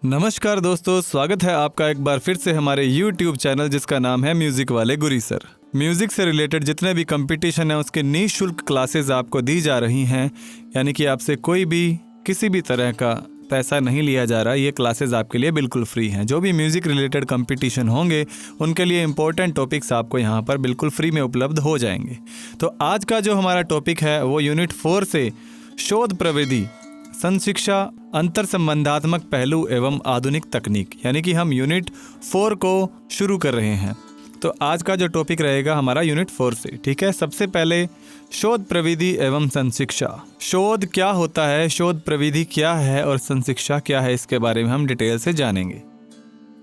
नमस्कार दोस्तों, स्वागत है आपका एक बार फिर से हमारे YouTube चैनल जिसका नाम है म्यूजिक वाले गुरी सर। म्यूजिक से रिलेटेड जितने भी कंपटीशन हैं उसके निःशुल्क क्लासेस आपको दी जा रही हैं, यानी कि आपसे कोई भी किसी भी तरह का पैसा नहीं लिया जा रहा। ये क्लासेस आपके लिए बिल्कुल फ्री हैं। जो भी म्यूजिक रिलेटेड कंपटीशन होंगे उनके लिए इंपॉर्टेंट टॉपिक्स आपको यहाँ पर बिल्कुल फ्री में उपलब्ध हो जाएंगे। तो आज का जो हमारा टॉपिक है वो यूनिट 4 से शोध प्रविधि, संशिक्षा, अंतर संबंधात्मक पहलू एवं आधुनिक तकनीक, यानी कि हम यूनिट 4 को शुरू कर रहे हैं। तो आज का जो टॉपिक रहेगा हमारा यूनिट 4 से, ठीक है। सबसे पहले शोध प्रविधि एवं संशिक्षा। शोध क्या होता है, शोध प्रविधि क्या है और संशिक्षा क्या है, इसके बारे में हम डिटेल से जानेंगे।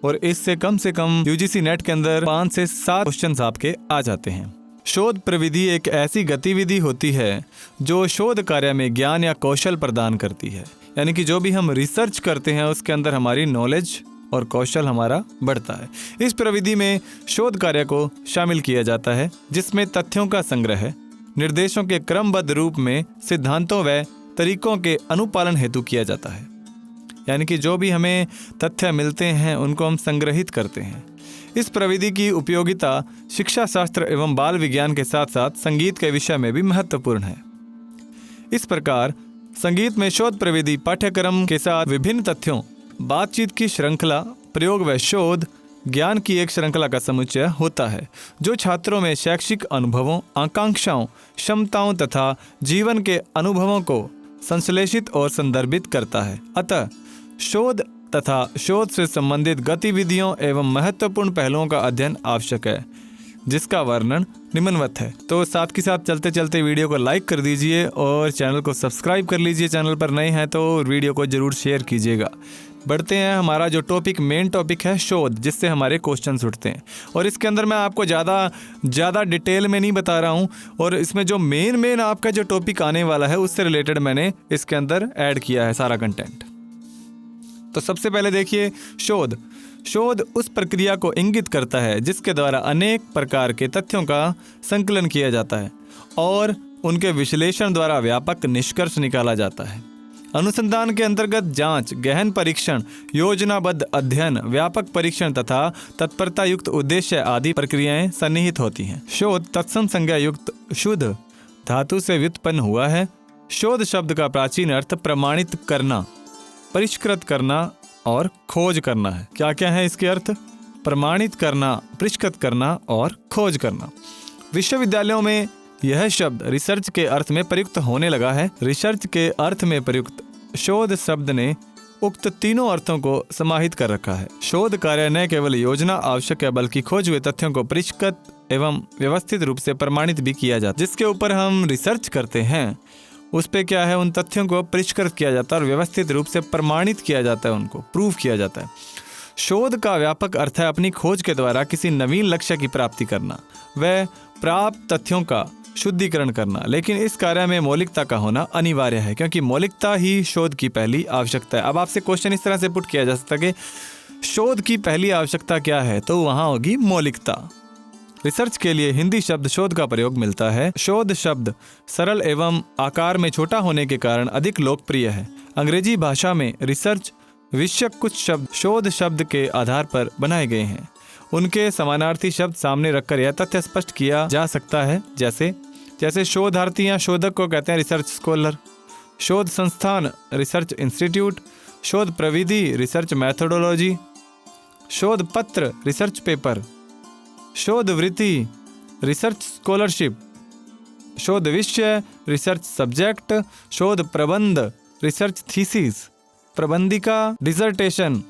और इससे कम यूजीसी नेट के अंदर 5 से 7 क्वेश्चन आपके आ जाते हैं। शोध प्रविधि एक ऐसी गतिविधि होती है जो शोध कार्य में ज्ञान या कौशल प्रदान करती है, यानी कि जो भी हम रिसर्च करते हैं उसके अंदर हमारी नॉलेज और कौशल हमारा बढ़ता है। इस प्रविधि में शोध कार्य को शामिल किया जाता है जिसमें तथ्यों का संग्रह, निर्देशों के क्रमबद्ध रूप में सिद्धांतों व तरीकों के अनुपालन हेतु किया जाता है। यानी कि जो भी हमें तथ्य मिलते हैं उनको हम संग्रहित करते हैं। इस प्रविधि की उपयोगिता शिक्षा शास्त्र एवं बाल विज्ञान के साथ साथ संगीत के विषय में भी महत्वपूर्ण है। इस प्रकार संगीत में शोध प्रविधि पाठ्यक्रम के साथ विभिन्न तथ्यों, बातचीत की श्रृंखला, प्रयोग व शोध ज्ञान की एक श्रृंखला का समुच्चय होता है जो छात्रों में शैक्षिक अनुभवों, आकांक्षाओं, क्षमताओं तथा जीवन के अनुभवों को संश्लेषित और संदर्भित करता है। अतः शोध तथा शोध से संबंधित गतिविधियों एवं महत्वपूर्ण पहलुओं का अध्ययन आवश्यक है जिसका वर्णन निम्नवत है। तो साथ के साथ चलते चलते वीडियो को लाइक कर दीजिए और चैनल को सब्सक्राइब कर लीजिए। चैनल पर नए हैं तो वीडियो को जरूर शेयर कीजिएगा। बढ़ते हैं, हमारा जो मेन टॉपिक है शोध, जिससे हमारे क्वेश्चंस उठते हैं। और इसके अंदर मैं आपको ज़्यादा डिटेल में नहीं बता रहा हूँ, और इसमें जो मेन आपका जो टॉपिक आने वाला है उससे रिलेटेड मैंने इसके अंदर ऐड किया है सारा कंटेंट। तो सबसे पहले देखिए, शोध उस प्रक्रिया को इंगित करता है जिसके द्वारा अनेक प्रकार के तथ्यों का संकलन किया जाता है और उनके विश्लेषण द्वारा व्यापक निष्कर्ष निकाला जाता है। अनुसंधान के अंतर्गत जांच, गहन परीक्षण, योजनाबद्ध अध्ययन, व्यापक परीक्षण तथा तत्परता युक्त उद्देश्य आदि प्रक्रियाएं सन्निहित होती हैं। शोध तत्सम संज्ञा युक्त शुद्ध धातु से व्युत्पन्न हुआ है। शोध शब्द का प्राचीन अर्थ प्रमाणित करना, परिष्कृत करना और खोज करना है। क्या क्या है इसके अर्थ? प्रमाणित करना, परिष्कृत करना और खोज करना। विश्वविद्यालयों में यह शब्द रिसर्च के अर्थ में प्रयुक्त होने लगा है। रिसर्च के अर्थ में प्रयुक्त शोध शब्द ने उक्त तीनों अर्थों को समाहित कर रखा है। शोध कार्य न केवल योजना आवश्यक है बल्कि खोज हुए तथ्यों को परिष्कृत एवं व्यवस्थित रूप से प्रमाणित भी किया जाता है। जिसके ऊपर हम रिसर्च करते हैं उस पे क्या है, उन तथ्यों को परिष्कृत किया जाता है और व्यवस्थित रूप से प्रमाणित किया जाता है, उनको प्रूव किया जाता है। शोध का व्यापक अर्थ है अपनी खोज के द्वारा किसी नवीन लक्ष्य की प्राप्ति करना व प्राप्त तथ्यों का शुद्धिकरण करना। लेकिन इस कार्य में मौलिकता का होना अनिवार्य है, क्योंकि मौलिकता ही शोध की पहली आवश्यकता है। अब आपसे क्वेश्चन इस तरह से पुट किया जा सकता है कि शोध की पहली आवश्यकता क्या है, तो वहाँ होगी मौलिकता। रिसर्च के लिए हिंदी शब्द शोध का प्रयोग मिलता है। शोध शब्द सरल एवं आकार में छोटा होने के कारण अधिक लोकप्रिय है। अंग्रेजी भाषा में रिसर्च विषयक कुछ शब्द शोध शब्द के आधार पर बनाए गए हैं। उनके समानार्थी शब्द सामने रखकर यह तथ्य स्पष्ट किया जा सकता है, जैसे शोधार्थी या शोधक को कहते हैं रिसर्च स्कॉलर। शोध संस्थान रिसर्च इंस्टीट्यूट, शोध प्रविधि रिसर्च मैथोडोलॉजी, शोध पत्र रिसर्च पेपर, शोध वृत्ति रिसर्च स्कॉलरशिप, शोध विषय रिसर्च सब्जेक्ट, शोध प्रबंध रिसर्च थीसिस, प्रबंधिका डिसर्टेशन,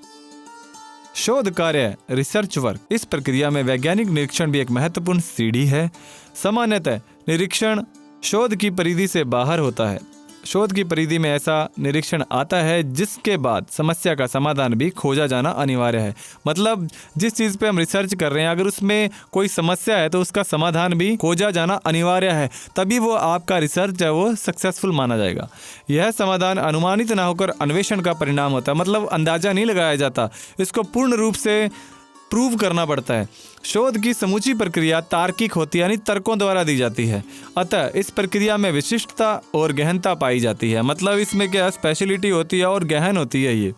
शोध कार्य रिसर्च वर्क। इस प्रक्रिया में वैज्ञानिक निरीक्षण भी एक महत्वपूर्ण सीढ़ी है। सामान्यतः निरीक्षण शोध की परिधि से बाहर होता है। शोध की परिधि में ऐसा निरीक्षण आता है जिसके बाद समस्या का समाधान भी खोजा जाना अनिवार्य है। मतलब जिस चीज़ पे हम रिसर्च कर रहे हैं अगर उसमें कोई समस्या है तो उसका समाधान भी खोजा जाना अनिवार्य है, तभी वो आपका रिसर्च है वो सक्सेसफुल माना जाएगा। यह समाधान अनुमानित ना होकर अन्वेषण का परिणाम होता है, मतलब अंदाजा नहीं लगाया जाता, इसको पूर्ण रूप से प्रूव करना पड़ता है। शोध की समूची प्रक्रिया तार्किक होती है, यानी तर्कों द्वारा दी जाती है। अतः इस प्रक्रिया में विशिष्टता और गहनता पाई जाती है। मतलब इसमें क्या स्पेशलिटी होती है और गहन होती है ये।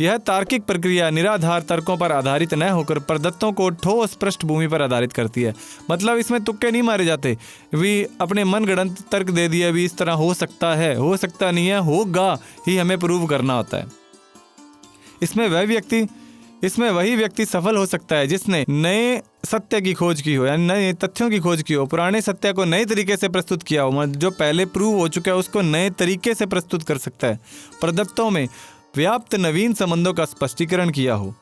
यह तार्किक प्रक्रिया निराधार तर्कों पर आधारित न होकर प्रदत्तों को ठोस पृष्ठभूमि पर आधारित करती है। मतलब इसमें तुक्के नहीं मारे जाते, भी अपने मनगढ़ंत तर्क दे दिया, भी इस तरह हो सकता है, हो सकता नहीं है, होगा ही हमें प्रूव करना होता है। इसमें वही व्यक्ति सफल हो सकता है जिसने नए सत्य की खोज की हो, यानी नए तथ्यों की खोज की हो, पुराने सत्य को नए तरीके से प्रस्तुत किया हो, जो पहले प्रूव हो चुका है उसको नए तरीके से प्रस्तुत कर सकता है, प्रदत्तों में व्याप्त नवीन संबंधों का स्पष्टीकरण किया हो।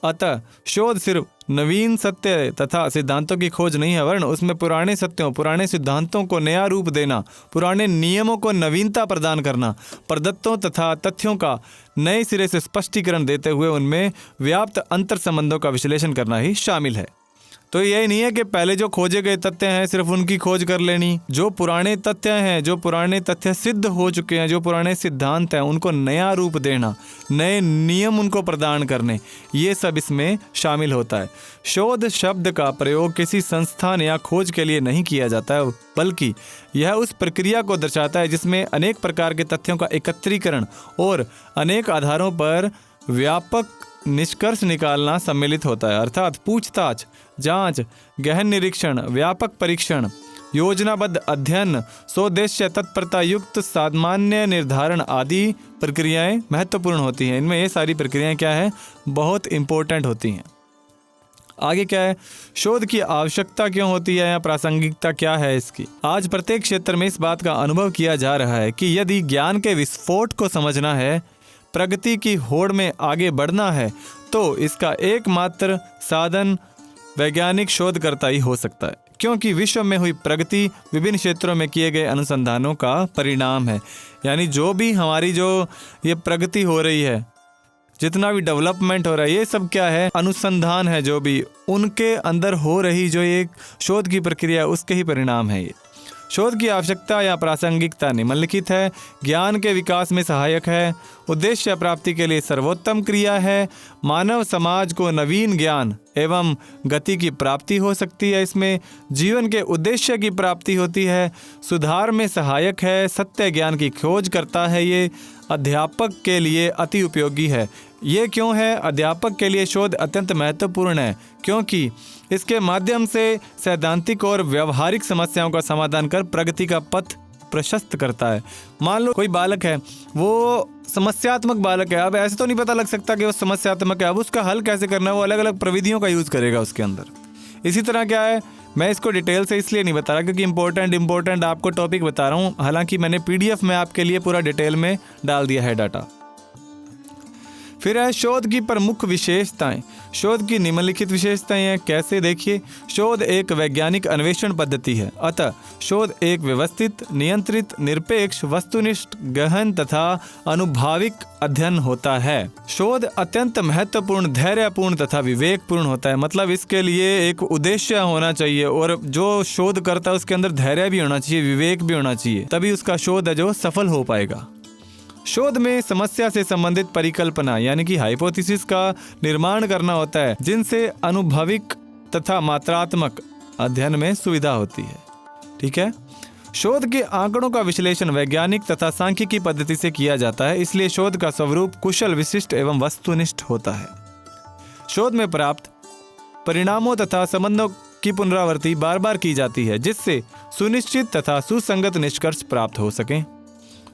अतः शोध सिर्फ नवीन सत्य तथा सिद्धांतों की खोज नहीं है, वरन उसमें पुराने सत्यों, पुराने सिद्धांतों को नया रूप देना, पुराने नियमों को नवीनता प्रदान करना, प्रदत्तों तथा तथ्यों का नए सिरे से स्पष्टीकरण देते हुए उनमें व्याप्त अंतर संबंधों का विश्लेषण करना ही शामिल है। तो यही नहीं है कि पहले जो खोजे गए तथ्य हैं सिर्फ उनकी खोज कर लेनी, जो पुराने तथ्य हैं, जो पुराने तथ्य सिद्ध हो चुके हैं, जो पुराने सिद्धांत हैं, उनको नया रूप देना, नए नियम उनको प्रदान करने, ये सब इसमें शामिल होता है। शोध शब्द का प्रयोग किसी संस्थान या खोज के लिए नहीं किया जाता है, बल्कि यह उस प्रक्रिया को दर्शाता है जिसमें अनेक प्रकार के तथ्यों का एकत्रीकरण और अनेक आधारों पर व्यापक निष्कर्ष निकालना सम्मिलित होता है। अर्थात पूछताछ, जांच, गहन निरीक्षण, व्यापक परीक्षण, योजनाबद्ध अध्ययन, सोद्देश्य तत्परता युक्त सामान्य निर्धारण आदि प्रक्रियाएं महत्वपूर्ण होती हैं। इनमें ये सारी प्रक्रियाएं क्या है, बहुत इंपॉर्टेंट होती हैं। आगे क्या है, शोध की आवश्यकता क्यों होती है या प्रासंगिकता क्या है इसकी। आज प्रत्येक क्षेत्र में इस बात का अनुभव किया जा रहा है कि यदि ज्ञान के विस्फोट को समझना है, प्रगति की होड़ में आगे बढ़ना है, तो इसका एकमात्र साधन वैज्ञानिक शोधकर्ता ही हो सकता है, क्योंकि विश्व में हुई प्रगति विभिन्न क्षेत्रों में किए गए अनुसंधानों का परिणाम है। यानी जो भी हमारी जो ये प्रगति हो रही है, जितना भी डेवलपमेंट हो रहा है, ये सब क्या है, अनुसंधान है, जो भी उनके अंदर हो रही जो एक शोध की प्रक्रिया है उसके ही परिणाम है। ये शोध की आवश्यकता या प्रासंगिकता निम्नलिखित है। ज्ञान के विकास में सहायक है, उद्देश्य प्राप्ति के लिए सर्वोत्तम क्रिया है, मानव समाज को नवीन ज्ञान एवं गति की प्राप्ति हो सकती है, इसमें जीवन के उद्देश्य की प्राप्ति होती है, सुधार में सहायक है, सत्य ज्ञान की खोज करता है, ये अध्यापक के लिए अति उपयोगी है। ये क्यों है, अध्यापक के लिए शोध अत्यंत महत्वपूर्ण है, क्योंकि इसके माध्यम से सैद्धांतिक और व्यवहारिक समस्याओं का समाधान कर प्रगति का पथ प्रशस्त करता है। मान लो कोई बालक है, वो समस्यात्मक बालक है, अब ऐसे तो नहीं पता लग सकता कि वो समस्यात्मक है, अब उसका हल कैसे करना है, वो अलग अलग प्रविधियों का यूज़ करेगा उसके अंदर। इसी तरह क्या है, मैं इसको डिटेल से इसलिए नहीं बता रहा क्योंकि इंपॉर्टेंट आपको टॉपिक बता रहा हूँ, हालांकि मैंने PDF में आपके लिए पूरा डिटेल में डाल दिया है डाटा। फिर है शोध की प्रमुख विशेषताएं। शोध की निम्नलिखित विशेषताएं हैं, कैसे देखिए। शोध एक वैज्ञानिक अन्वेषण पद्धति है, अतः शोध एक व्यवस्थित, नियंत्रित, निरपेक्ष, वस्तुनिष्ठ, गहन तथा अनुभाविक अध्ययन होता है। शोध अत्यंत महत्वपूर्ण, धैर्यपूर्ण तथा विवेकपूर्ण होता है। मतलब इसके लिए एक उद्देश्य होना चाहिए और जो शोध करता है उसके अंदर धैर्य भी होना चाहिए, विवेक भी होना चाहिए, तभी उसका शोध है जो सफल हो पाएगा। शोध में समस्या से संबंधित परिकल्पना यानी कि हाइपोथेसिस का निर्माण करना होता है, जिनसे अनुभविक तथा मात्रात्मक अध्ययन में सुविधा होती है। ठीक है। शोध के आंकड़ों का विश्लेषण वैज्ञानिक तथा सांख्यिकी पद्धति से किया जाता है, इसलिए शोध का स्वरूप कुशल, विशिष्ट एवं वस्तुनिष्ठ होता है। शोध में प्राप्त परिणामों तथा संबंधों की पुनरावृत्ति बार बार की जाती है, जिससे सुनिश्चित तथा सुसंगत निष्कर्ष प्राप्त हो सकें।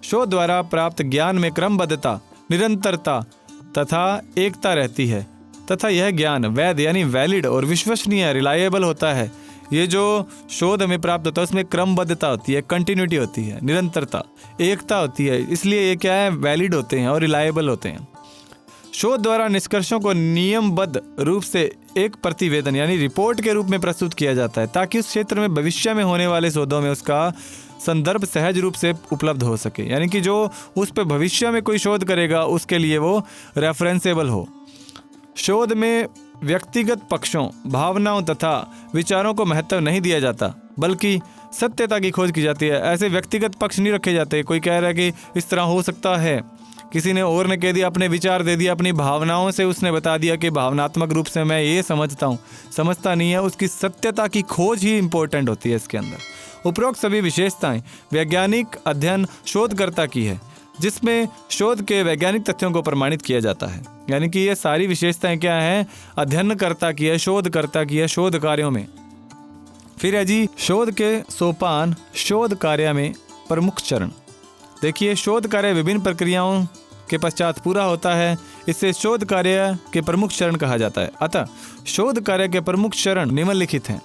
शोध द्वारा प्राप्त ज्ञान में क्रमबद्धता, निरंतरता तथा एकता रहती है तथा यह ज्ञान वैध यानी वैलिड और विश्वसनीय, रिलायबल होता है। ये जो शोध हमें प्राप्त होता है उसमें क्रमबद्धता होती है, कंटिन्यूटी होती है, निरंतरता, एकता होती है, इसलिए ये क्या है, वैलिड होते हैं और रिलायबल होते हैं। शोध द्वारा निष्कर्षों को नियमबद्ध रूप से एक प्रतिवेदन यानी रिपोर्ट के रूप में प्रस्तुत किया जाता है, ताकि उस क्षेत्र में भविष्य में होने वाले शोधों में उसका संदर्भ सहज रूप से उपलब्ध हो सके, यानी कि जो उस पर भविष्य में कोई शोध करेगा उसके लिए वो रेफरेंसेबल हो। शोध में व्यक्तिगत पक्षों, भावनाओं तथा विचारों को महत्व नहीं दिया जाता, बल्कि सत्यता की खोज की जाती है। ऐसे व्यक्तिगत पक्ष नहीं रखे जाते, कोई कह रहा है कि इस तरह हो सकता है, किसी ने और ने कह दिया, अपने विचार दे दिया, अपनी भावनाओं से उसने बता दिया कि भावनात्मक रूप से मैं ये समझता हूँ, समझता नहीं है। उसकी सत्यता की खोज ही इम्पोर्टेंट होती है इसके अंदर। उपरोक्त सभी विशेषताएं वैज्ञानिक अध्ययन शोधकर्ता की है, जिसमें शोध के वैज्ञानिक तथ्यों को प्रमाणित किया जाता है। यानी कि ये सारी विशेषताएं क्या हैं, अध्ययनकर्ता की है, शोधकर्ता की है शोध कार्यों में। फिर है जी शोध के सोपान, शोध कार्य में प्रमुख चरण। देखिए शोध कार्य विभिन्न प्रक्रियाओं के पश्चात पूरा होता है, इसे शोध कार्य के प्रमुख चरण कहा जाता है। अतः शोध कार्य के प्रमुख चरण निम्नलिखित हैं।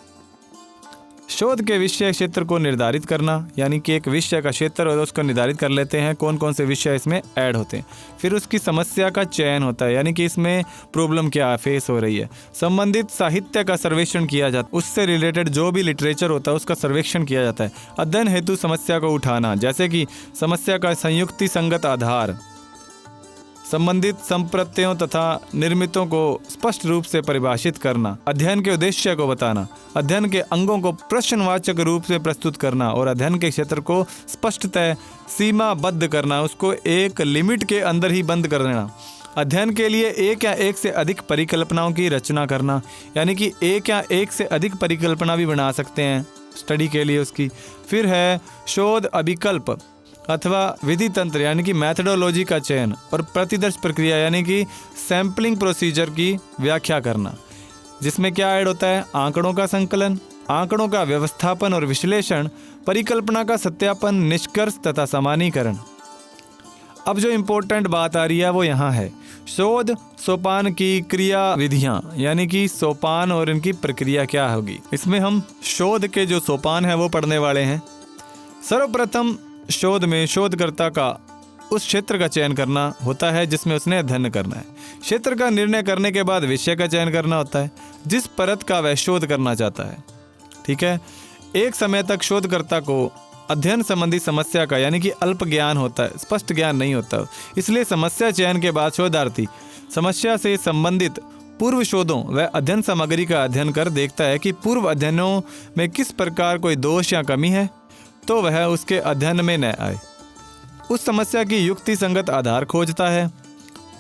शोध के विषय क्षेत्र को निर्धारित करना, यानी कि एक विषय का क्षेत्र और उसको निर्धारित कर लेते हैं कौन कौन से विषय इसमें ऐड होते हैं। फिर उसकी समस्या का चयन होता है, यानी कि इसमें प्रॉब्लम क्या फेस हो रही है। संबंधित साहित्य का सर्वेक्षण किया जाता है, उससे रिलेटेड जो भी लिटरेचर होता है उसका सर्वेक्षण किया जाता है। अध्ययन हेतु समस्या को उठाना, जैसे कि समस्या का संयुक्ति संगत आधार, संबंधित संप्रत्ययों तथा निर्मितों को स्पष्ट रूप से परिभाषित करना, अध्ययन के उद्देश्य को बताना, अध्ययन के अंगों को प्रश्नवाचक रूप से प्रस्तुत करना और अध्ययन के क्षेत्र को स्पष्टतः सीमाबद्ध करना, उसको एक लिमिट के अंदर ही बंद कर देना। अध्ययन के लिए एक या एक से अधिक परिकल्पनाओं की रचना करना, यानी कि एक या एक से अधिक परिकल्पना भी बना सकते हैं स्टडी के लिए उसकी। फिर है शोध अभिकल्प अथवा विधि तंत्र, यानी कि मैथडोलॉजी का चयन और प्रतिदर्श प्रक्रिया, यानी कि सैम्पलिंग प्रोसीजर की व्याख्या करना, जिसमें क्या ऐड होता है, आंकड़ों का संकलन, आंकड़ों का व्यवस्थापन और विश्लेषण, परिकल्पना का सत्यापन, निष्कर्ष तथा सामान्यीकरण। अब जो इम्पोर्टेंट बात आ रही है वो यहाँ है, शोध सोपान की क्रिया विधियाँ, यानी कि सोपान और इनकी प्रक्रिया क्या होगी। इसमें हम शोध के जो सोपान है वो पढ़ने वाले हैं। सर्वप्रथम शोध में शोधकर्ता का उस क्षेत्र का चयन करना होता है जिसमें उसने अध्ययन करना है। क्षेत्र का निर्णय करने के बाद विषय का चयन करना होता है जिस परत का वह शोध करना चाहता है। ठीक है, एक समय तक शोधकर्ता को अध्ययन संबंधी समस्या का, यानी कि अल्प ज्ञान होता है, स्पष्ट ज्ञान नहीं होता। इसलिए समस्या चयन के बाद शोधार्थी समस्या से संबंधित पूर्व शोधों व अध्ययन सामग्री का अध्ययन कर देखता है कि पूर्व अध्ययनों में किस प्रकार कोई दोष या कमी है, तो वह उसके अध्ययन में न आए। उस समस्या की युक्ति संगत आधार खोजता है,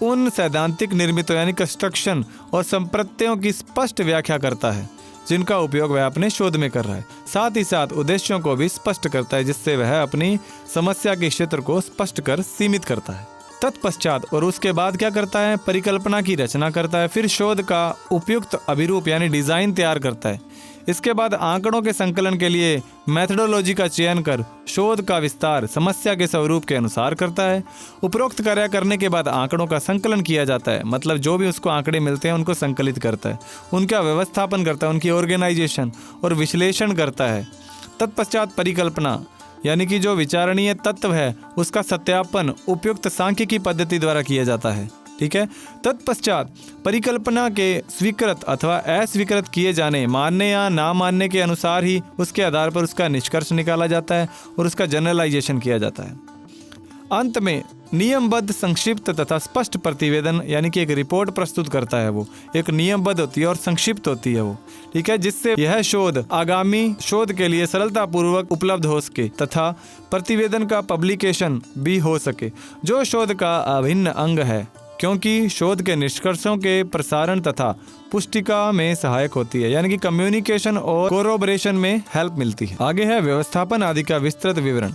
उन सैद्धांतिक निर्मितों यानी कंस्ट्रक्शन और संप्रत्ययों की स्पष्ट व्याख्या करता है जिनका उपयोग वह अपने शोध में कर रहा है। साथ ही साथ उद्देश्यों को भी स्पष्ट करता है जिससे वह अपनी समस्या के क्षेत्र को स्पष्ट कर सीमित करता है। तत्पश्चात और उसके बाद क्या करता है, परिकल्पना की रचना करता है। फिर शोध का उपयुक्त अभिरूप यानी डिजाइन तैयार करता है। इसके बाद आंकड़ों के संकलन के लिए मैथडोलॉजी का चयन कर शोध का विस्तार समस्या के स्वरूप के अनुसार करता है। उपरोक्त कार्य करने के बाद आंकड़ों का संकलन किया जाता है, मतलब जो भी उसको आंकड़े मिलते हैं उनको संकलित करता है, उनका व्यवस्थापन करता है, उनकी ऑर्गेनाइजेशन और विश्लेषण करता है। तत्पश्चात परिकल्पना यानी कि जो विचारणीय तत्व है उसका सत्यापन उपयुक्त सांख्यिकी पद्धति द्वारा किया जाता है। ठीक है, तत्पश्चात परिकल्पना के स्वीकृत अथवा अस्वीकृत किए जाने, मानने या ना मानने के अनुसार ही उसके आधार पर उसका निष्कर्ष निकाला जाता है और उसका जनरलाइजेशन किया जाता है। अंत में नियमबद्ध, संक्षिप्त तथा स्पष्ट प्रतिवेदन यानी कि एक रिपोर्ट प्रस्तुत करता है। वो एक नियमबद्ध होती है और संक्षिप्त होती है वो। ठीक है, जिससे यह शोध आगामी शोध के लिए सरलतापूर्वक उपलब्ध हो सके तथा प्रतिवेदन का पब्लिकेशन भी हो सके, जो शोध का अभिन्न अंग है, क्योंकि शोध के निष्कर्षों के प्रसारण तथा पुष्टिका में सहायक होती है, यानी कि कम्युनिकेशन और कोरोबरेशन में हेल्प मिलती है। आगे है व्यवस्थापन आदि का विस्तृत विवरण।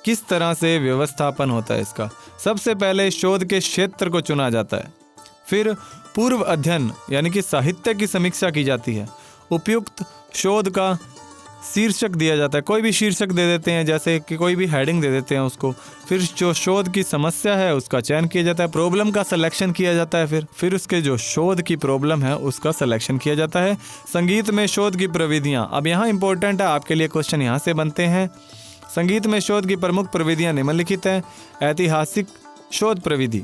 किस तरह से व्यवस्थापन होता है इसका। सबसे पहले शोध के क्षेत्र को चुना जाता है, फिर पूर्व अध्ययन यानी कि साहित्य की समीक्षा की जाती है, उपयुक्त शोध का शीर्षक दिया जाता है, कोई भी शीर्षक दे देते हैं, जैसे कि कोई भी हेडिंग दे देते हैं उसको। फिर जो शोध की समस्या है उसका चयन किया जाता है, प्रॉब्लम का सिलेक्शन किया जाता है। फिर उसके जो शोध की प्रॉब्लम है उसका सिलेक्शन किया जाता है। संगीत में शोध की प्रविधियाँ, अब यहाँ इंपॉर्टेंट है, आपके लिए क्वेश्चन यहाँ से बनते हैं। संगीत में शोध की प्रमुख प्रविधियाँ निम्नलिखित हैं। ऐतिहासिक शोध प्रविधि,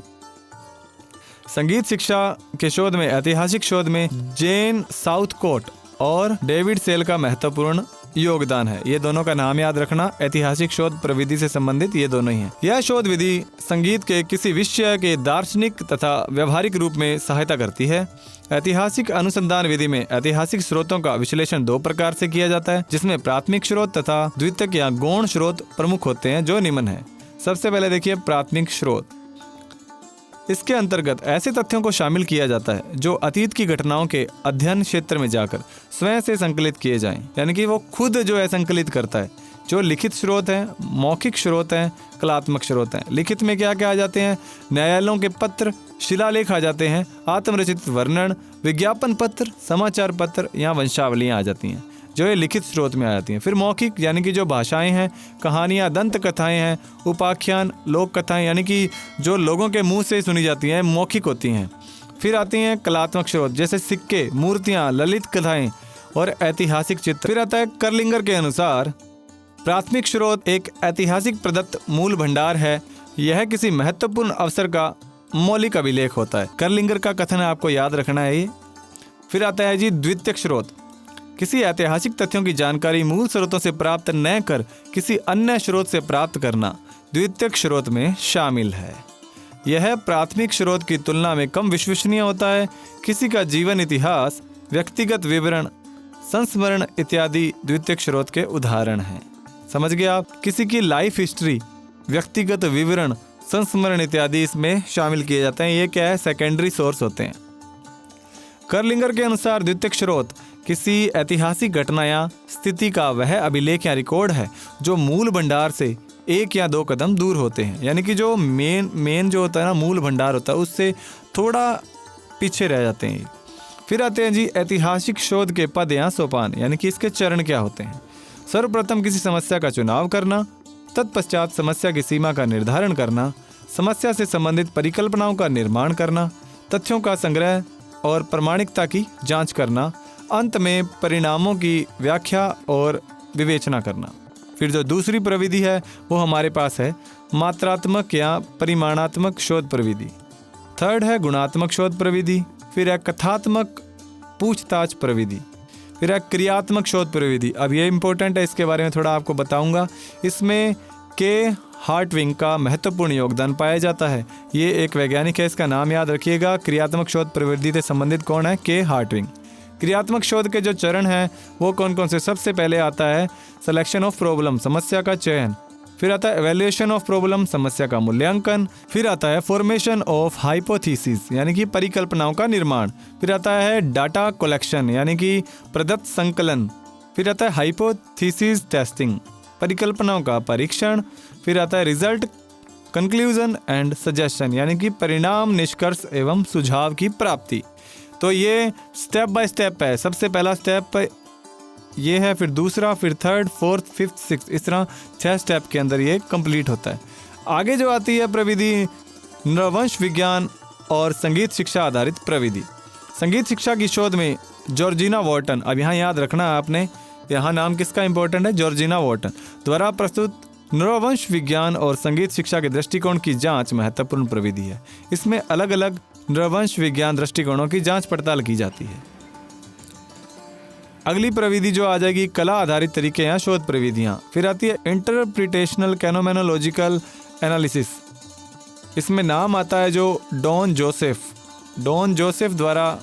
संगीत शिक्षा के शोध में ऐतिहासिक शोध में जेन साउथकोट और डेविड सेल का महत्वपूर्ण योगदान है। ये दोनों का नाम याद रखना, ऐतिहासिक शोध प्रविधि से संबंधित ये दोनों ही हैं। यह शोध विधि संगीत के किसी विषय के दार्शनिक तथा व्यवहारिक रूप में सहायता करती है। ऐतिहासिक अनुसंधान विधि में ऐतिहासिक स्रोतों का विश्लेषण दो प्रकार से किया जाता है, जिसमें प्राथमिक स्रोत तथा द्वितीयक या गौण स्रोत प्रमुख होते हैं, जो निम्न है। सबसे पहले देखिए प्राथमिक स्रोत। इसके अंतर्गत ऐसे तथ्यों को शामिल किया जाता है जो अतीत की घटनाओं के अध्ययन क्षेत्र में जाकर स्वयं से संकलित किए जाएं, यानी कि वो खुद जो है संकलित करता है जो लिखित स्रोत हैं, मौखिक स्रोत हैं, कलात्मक स्रोत हैं। लिखित में क्या क्या आ जाते हैं? न्यायालयों के पत्र, शिलालेख आ जाते हैं, आत्मरचित वर्णन, विज्ञापन पत्र, समाचार पत्र या वंशावलियाँ आ जाती हैं, जो ये लिखित स्रोत में आ जाती हैं। फिर मौखिक यानी कि जो भाषाएं हैं, कहानियाँ, दंत कथाएं हैं, उपाख्यान, लोक कथाएं यानी कि जो लोगों के मुंह से सुनी जाती हैं, मौखिक होती हैं। फिर आती हैं कलात्मक स्रोत जैसे सिक्के, मूर्तियाँ, ललित कथाएं और ऐतिहासिक चित्र। फिर आता है करलिंगर के अनुसार प्राथमिक स्रोत एक ऐतिहासिक प्रदत्त मूल भंडार है। यह किसी महत्वपूर्ण अवसर का मौलिक अभिलेख होता है। करलिंगर का कथन आपको याद रखना है ये। फिर आता है जी द्वितीयक स्रोत, किसी ऐतिहासिक तथ्यों की जानकारी मूल स्रोतों से प्राप्त न कर किसी अन्य स्रोत से प्राप्त करना द्वितीयक स्रोत में शामिल है। यह प्राथमिक स्रोत की तुलना में कम विश्वसनीय होता है। किसी का जीवन इतिहास, व्यक्तिगत विवरण, संस्मरण इत्यादि द्वितीयक स्रोत के उदाहरण हैं। समझ गए आप? किसी की लाइफ हिस्ट्री, व्यक्तिगत विवरण, संस्मरण इत्यादि इसमें शामिल किए जाते हैं। ये क्या है? सेकेंडरी सोर्स होते हैं। करलिंगर के अनुसार द्वितीयक स्रोत किसी ऐतिहासिक घटना या स्थिति का वह अभिलेख या रिकॉर्ड है जो मूल भंडार से एक या दो कदम दूर होते हैं। यानी कि जो मेन जो होता है ना, मूल भंडार होता है, उससे थोड़ा पीछे रह जाते हैं। फिर आते हैं जी ऐतिहासिक शोध के पद या सोपान, यानी कि इसके चरण क्या होते हैं। सर्वप्रथम किसी समस्या का चुनाव करना, तत्पश्चात समस्या की सीमा का निर्धारण करना, समस्या से संबंधित परिकल्पनाओं का निर्माण करना, तथ्यों का संग्रह और प्रामाणिकता की जांच करना, अंत में परिणामों की व्याख्या और विवेचना करना। फिर जो दूसरी प्रविधि है वो हमारे पास है मात्रात्मक या परिमाणात्मक शोध प्रविधि। थर्ड है गुणात्मक शोध प्रविधि। फिर है कथात्मक पूछताछ प्रविधि। फिर है क्रियात्मक शोध प्रविधि। अब ये इंपॉर्टेंट है, इसके बारे में थोड़ा आपको बताऊंगा। इसमें के हार्टविंग का महत्वपूर्ण योगदान पाया जाता है। ये एक वैज्ञानिक है, इसका नाम याद रखिएगा। क्रियात्मक शोध प्रविधि से संबंधित कौन है? के हार्टविंग। क्रियात्मक शोध के जो चरण हैं वो कौन कौन से? सबसे पहले आता है सिलेक्शन ऑफ प्रॉब्लम, समस्या का चयन। फिर आता है एवेल्युएशन ऑफ प्रॉब्लम, समस्या का मूल्यांकन। फिर आता है फॉर्मेशन ऑफ हाइपोथेसिस, यानी कि परिकल्पनाओं का निर्माण। फिर आता है डाटा कलेक्शन, यानी कि प्रदत्त संकलन। फिर आता है हाइपोथेसिस टेस्टिंग, परिकल्पनाओं का परीक्षण। फिर आता है रिजल्ट, कंक्लूजन एंड सजेशन, यानी कि परिणाम, निष्कर्ष एवं सुझाव की प्राप्ति। तो ये स्टेप बाय स्टेप है। सबसे पहला स्टेप ये है, फिर दूसरा, फिर थर्ड, फोर्थ, फिफ्थ, सिक्स, इस तरह 6 स्टेप के अंदर ये कंप्लीट होता है। आगे जो आती है प्रविधि नृवंश विज्ञान और संगीत शिक्षा आधारित प्रविधि। संगीत शिक्षा की शोध में जॉर्जिना वॉर्टन, अब यहाँ याद रखना आपने, यहाँ नाम किसका इंपॉर्टेंट है? जॉर्जिना वॉर्टन द्वारा प्रस्तुत नृवंश विज्ञान और संगीत शिक्षा के दृष्टिकोण की जांच महत्वपूर्ण प्रविधि है। इसमें अलग अलग नृवंश विज्ञान दृष्टिकोणों की जांच पड़ताल की जाती है। अगली प्रविधि जो आ जाएगी कला आधारित तरीके या शोध प्रविधियाँ। फिर आती है इंटरप्रिटेशनल कैनोमेनोलॉजिकल एनालिसिस। इसमें नाम आता है जो डॉन जोसेफ द्वारा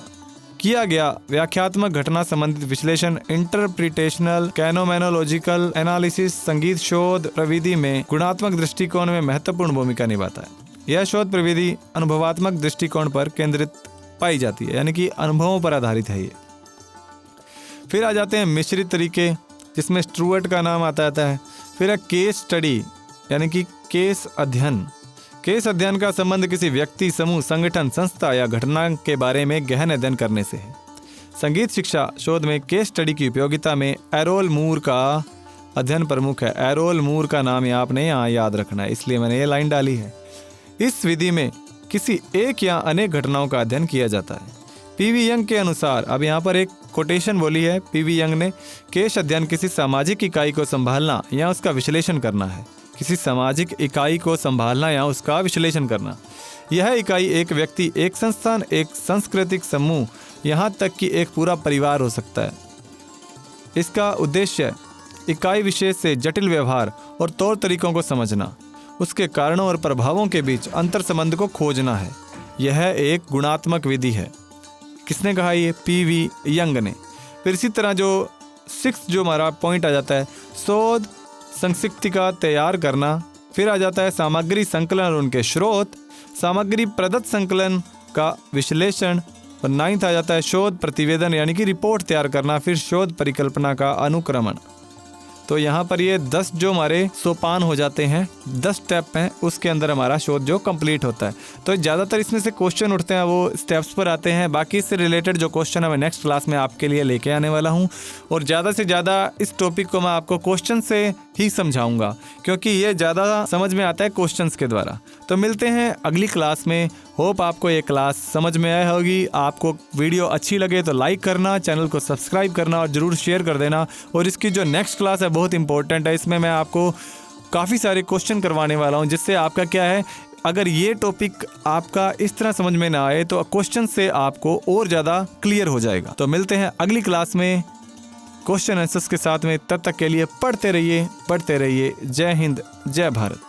किया गया व्याख्यात्मक घटना संबंधित विश्लेषण। इंटरप्रिटेशनल कैनोमेनोलॉजिकल एनालिसिस संगीत शोध प्रविधि में गुणात्मक दृष्टिकोण में महत्वपूर्ण भूमिका निभाता है। यह शोध प्रविधि अनुभवात्मक दृष्टिकोण पर केंद्रित पाई जाती है, यानी कि अनुभवों पर आधारित है ये। फिर आ जाते हैं मिश्रित तरीके, जिसमें स्टुअर्ट का नाम आता है। फिर है केस स्टडी, यानी कि केस अध्ययन। केस अध्ययन का संबंध किसी व्यक्ति, समूह, संगठन, संस्था या घटना के बारे में गहन अध्ययन करने से है। संगीत शिक्षा शोध में केस स्टडी की उपयोगिता में एरोल मूर का अध्ययन प्रमुख है। एरोल मूर का नाम आपने यहाँ याद रखना है, इसलिए मैंने ये लाइन डाली है। इस विधि में किसी एक या अनेक घटनाओं का अध्ययन किया जाता है। पीवी यंग के अनुसार, अब यहाँ पर एक कोटेशन बोली है पीवी यंग ने, केस अध्ययन किसी सामाजिक इकाई को संभालना या उसका विश्लेषण करना है। किसी सामाजिक इकाई को संभालना या उसका विश्लेषण करना। यह इकाई एक व्यक्ति, एक संस्थान, एक सांस्कृतिक समूह, यहाँ तक कि एक पूरा परिवार हो सकता है। इसका उद्देश्य इकाई विशेष से जटिल व्यवहार और तौर तरीकों को समझना, उसके कारणों और प्रभावों के बीच अंतर संबंध को खोजना है। यह एक गुणात्मक विधि है। किसने कहा? ये पीवी यंग ने। फिर इसी तरह जो 6 जो हमारा पॉइंट आ जाता है, शोध संक्षिप्तिका तैयार करना। फिर आ जाता है सामग्री संकलन और उनके स्रोत, सामग्री प्रदत्त संकलन का विश्लेषण, और 9th आ जाता है शोध प्रतिवेदन, यानी कि रिपोर्ट तैयार करना। फिर शोध परिकल्पना का अनुक्रमण। तो यहाँ पर ये 10 जो हमारे सोपान हो जाते हैं, 10 स्टेप हैं, उसके अंदर हमारा शोध जो कंप्लीट होता है। तो ज़्यादातर इसमें से क्वेश्चन उठते हैं वो स्टेप्स पर आते हैं। बाकी इससे रिलेटेड जो क्वेश्चन है मैं नेक्स्ट क्लास में आपके लिए लेके आने वाला हूँ, और ज़्यादा से ज़्यादा इस टॉपिक को मैं आपको क्वेश्चन से ही समझाऊंगा, क्योंकि ये ज़्यादा समझ में आता है क्वेश्चंस के द्वारा। तो मिलते हैं अगली क्लास में। होप आपको ये क्लास समझ में आई होगी। आपको वीडियो अच्छी लगे तो लाइक करना, चैनल को सब्सक्राइब करना और ज़रूर शेयर कर देना। और इसकी जो नेक्स्ट क्लास है बहुत इंपॉर्टेंट है, इसमें मैं आपको काफ़ी सारे क्वेश्चन करवाने वाला हूँ, जिससे आपका क्या है, अगर ये टॉपिक आपका इस तरह समझ में ना आए तो क्वेश्चन से आपको और ज़्यादा क्लियर हो जाएगा। तो मिलते हैं अगली क्लास में क्वेश्चन आंसर्स के साथ में। तब तक के लिए पढ़ते रहिए, पढ़ते रहिए। जय हिंद, जय भारत।